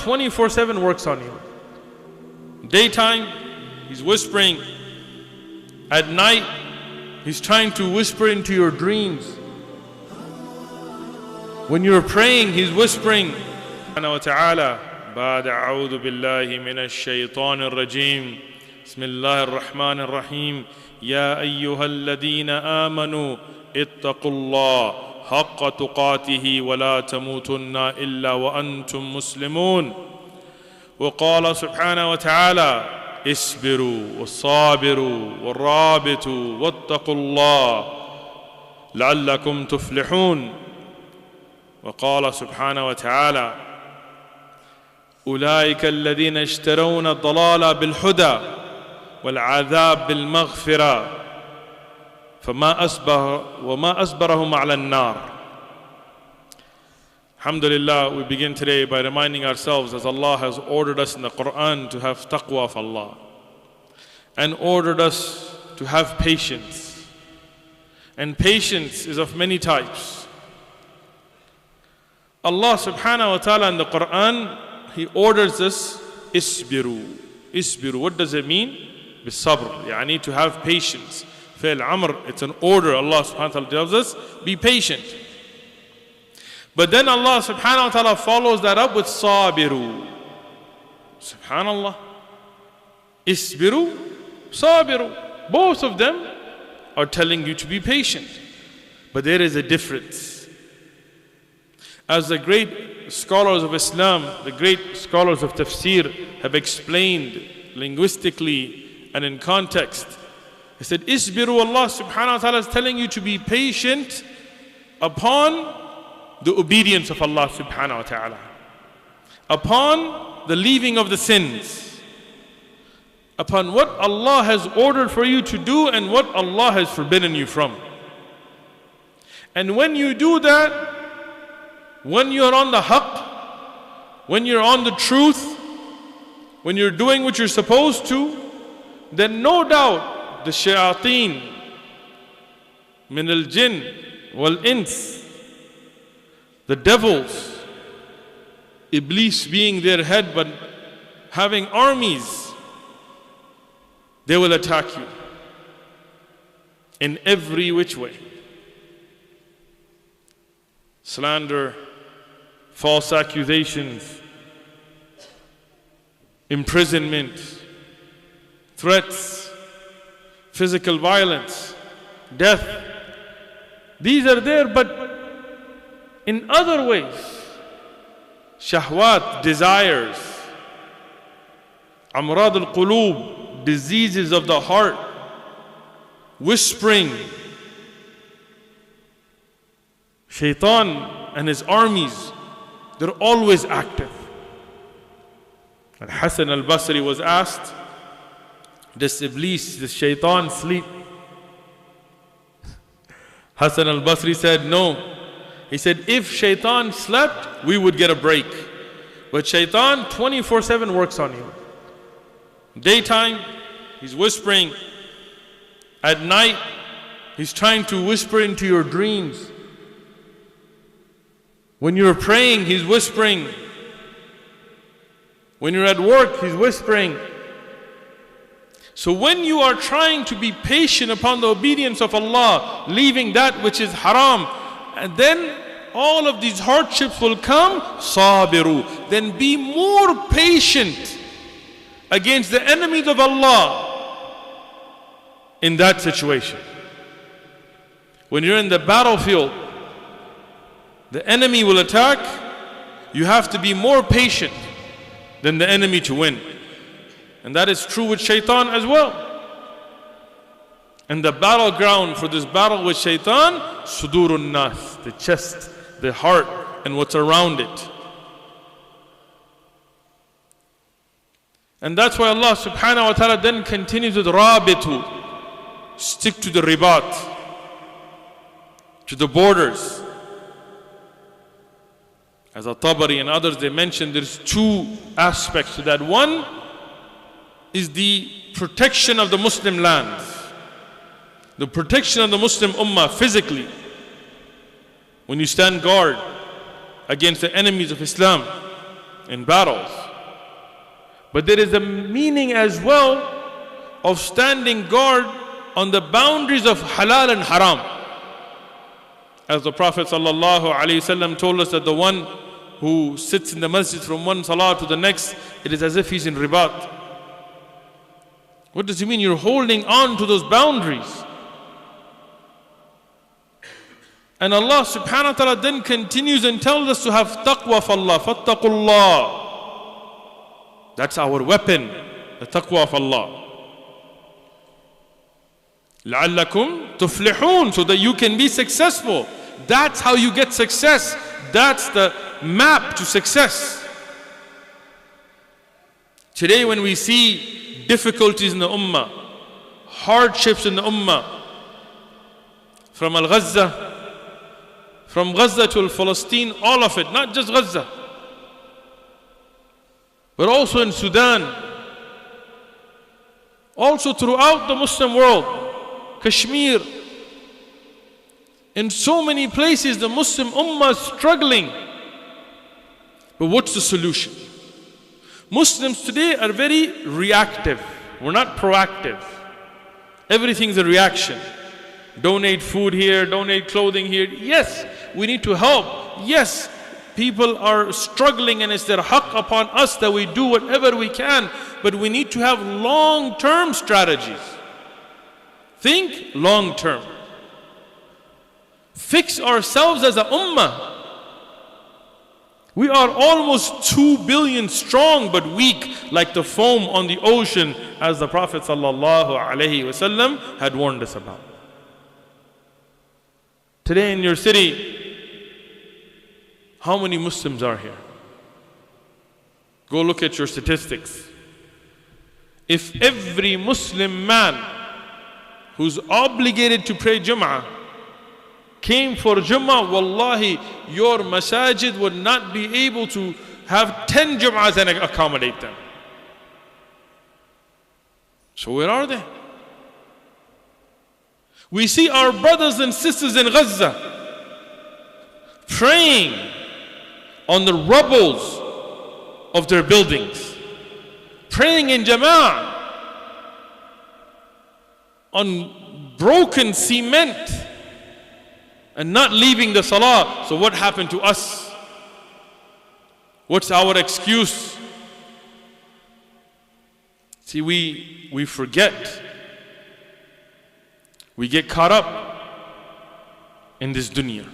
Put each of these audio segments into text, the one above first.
24/7 works on you. Daytime, he's whispering. At night, he's trying to whisper into your dreams. When you're praying, he's whispering. Subhanahu wa ta'ala, ba'd a'udhu billahi minash shaytanir rajim. Bismillahir rahmanir rahim. Ya ayyuhal ladina amanu ittaqullah haqqa tuqatihi wa la tamutunna illa wa antum muslimun. Wa qala subhanahu wa ta'ala, اصبروا والصابروا والرابطوا واتقوا الله لعلكم تفلحون. وقال سبحانه وتعالى أولئك الذين اشترون الضلال بالهدى والعذاب بالمغفرة وما أصبرهم على النار. Alhamdulillah, we begin today by reminding ourselves, as Allah has ordered us in the Quran to have taqwa of Allah and ordered us to have patience. And patience is of many types. Allah subhanahu wa ta'ala in the Quran, He orders us, isbiru. Isbiru, what does it mean? Bisabr, yani to have patience. Fi'l amr, it's an order. Allah subhanahu wa ta'ala tells us, be patient. But then Allah subhanahu wa ta'ala follows that up with sabiru. Subhanallah. Isbiru, sabiru. Both of them are telling you to be patient. But there is a difference. As the great scholars of Islam, the great scholars of tafsir have explained linguistically and in context, they said, Isbiru, Allah subhanahu wa ta'ala is telling you to be patient upon the obedience of Allah subhanahu wa ta'ala, upon the leaving of the sins, upon what Allah has ordered for you to do and what Allah has forbidden you from. And when you do that, when you're on the haqq, when you're on the truth, when you're doing what you're supposed to, then no doubt the shayateen min al-jinn wal-ins, the devils, Iblis being their head but having armies, they will attack you in every which way. Slander, false accusations, imprisonment, threats, physical violence, death. These are there, but in other ways, shahwat, desires, amrad al-qulub, diseases of the heart, whispering. Shaitan and his armies, they're always active. And Hassan al-Basri was asked, does Iblis, does Shaitan sleep? Hassan al-Basri said, no. He said, if Shaitan slept, we would get a break. But Shaitan 24/7 works on you. Daytime, he's whispering. At night, he's trying to whisper into your dreams. When you're praying, he's whispering. When you're at work, he's whispering. So when you are trying to be patient upon the obedience of Allah, leaving that which is haram, and then all of these hardships will come, sabiru. Then be more patient against the enemies of Allah in that situation. When you're in the battlefield, the enemy will attack, you have to be more patient than the enemy to win. And that is true with Shaitan as well. And the battleground for this battle with Shaitan, sudurun nas, the chest, the heart, and what's around it. And that's why Allah subhanahu wa ta'ala then continues with rabitu, stick to the ribat, to the borders. As At-Tabari and others, they mention there's two aspects to that. One is the protection of the Muslim lands, the protection of the Muslim Ummah physically. When you stand guard against the enemies of Islam in battles. But there is a meaning as well of standing guard on the boundaries of halal and haram. As the Prophet ﷺ told us that the one who sits in the masjid from one salah to the next, it is as if he's in ribat. What does it mean? You're holding on to those boundaries. And Allah subhanahu wa ta'ala then continues and tells us to have taqwa for Allah. Fattaqullah. That's our weapon, the taqwa of Allah. لَعَلَّكُمْ تُفْلِحُونَ, so that you can be successful. That's how you get success. That's the map to success. Today when we see difficulties in the ummah, hardships in the ummah, from Al-Ghazza, from Gaza to Palestine, all of it, not just Gaza, but also in Sudan, also throughout the Muslim world, Kashmir, in so many places the Muslim Ummah is struggling. But what's the solution? Muslims today are very reactive. We're not proactive. Everything's a reaction. Donate food here, donate clothing here. Yes, we need to help. Yes, people are struggling and it's their haqq upon us that we do whatever we can. But we need to have long-term strategies. Think long-term. Fix ourselves as a ummah. We are almost 2 billion strong but weak like the foam on the ocean, as the Prophet ﷺ had warned us about. Today in your city, how many Muslims are here? Go look at your statistics. If every Muslim man who's obligated to pray Jum'ah came for Jum'ah, wallahi, your masajid would not be able to have 10 Jum'ahs and accommodate them. So where are they? We see our brothers and sisters in Gaza praying on the rubbles of their buildings, praying in Jama'ah on broken cement and not leaving the salah. So what happened to us? What's our excuse? See, we forget. We get caught up in this dunya.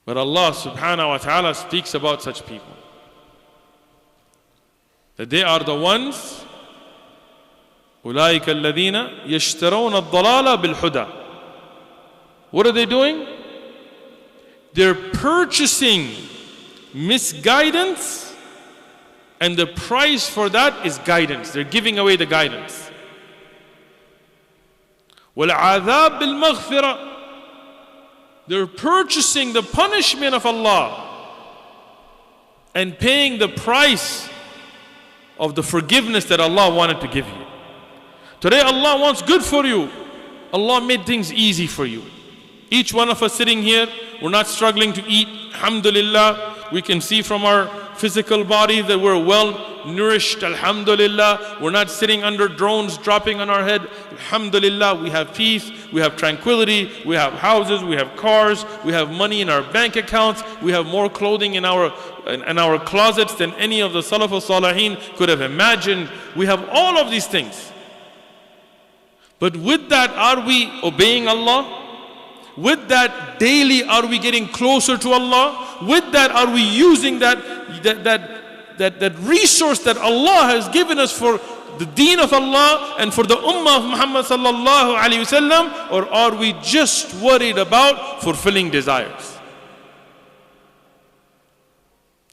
But Allah subhanahu wa ta'ala speaks about such people, that they are the ones, أُولَٰئِكَ الَّذِينَ يَشْتَرَوْنَ الضَّلَالَ بِالْهُدَى. What are they doing? They're purchasing misguidance, and the price for that is guidance. They're giving away the guidance. وَالْعَذَابِ بِالْمَغْفِرَةِ. They're purchasing the punishment of Allah and paying the price of the forgiveness that Allah wanted to give you. Today Allah wants good for you. Allah made things easy for you. Each one of us sitting here, we're not struggling to eat. Alhamdulillah, we can see from our physical body that we're well nourished. Alhamdulillah, we're not sitting under drones dropping on our head. Alhamdulillah, we have peace, we have tranquility, we have houses, we have cars, we have money in our bank accounts, we have more clothing in our closets than any of the Salaf al-Salihin could have imagined. We have all of these things. But with that, are we obeying Allah? With that, daily are we getting closer to Allah? With that, are we using that resource that Allah has given us for the deen of Allah and for the ummah of Muhammad sallallahu alayhi wasallam? Or are we just worried about fulfilling desires?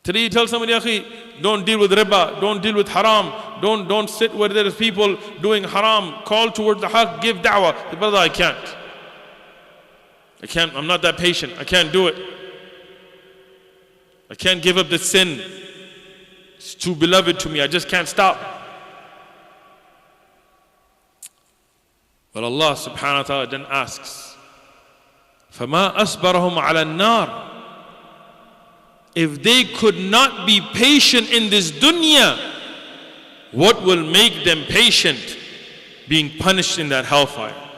Today you tell somebody, Akhi, don't deal with riba, don't deal with haram, don't sit where there is people doing haram, call towards the haqq, give da'wah. Brother, I can't, I'm not that patient, I can't do it. I can't give up the sin. It's too beloved to me, I just can't stop. But Allah subhanahu wa ta'ala then asks, فَمَا أَصْبَرَهُمْ عَلَى النَّارِ if they could not be patient in this dunya, what will make them patient being punished in that hellfire?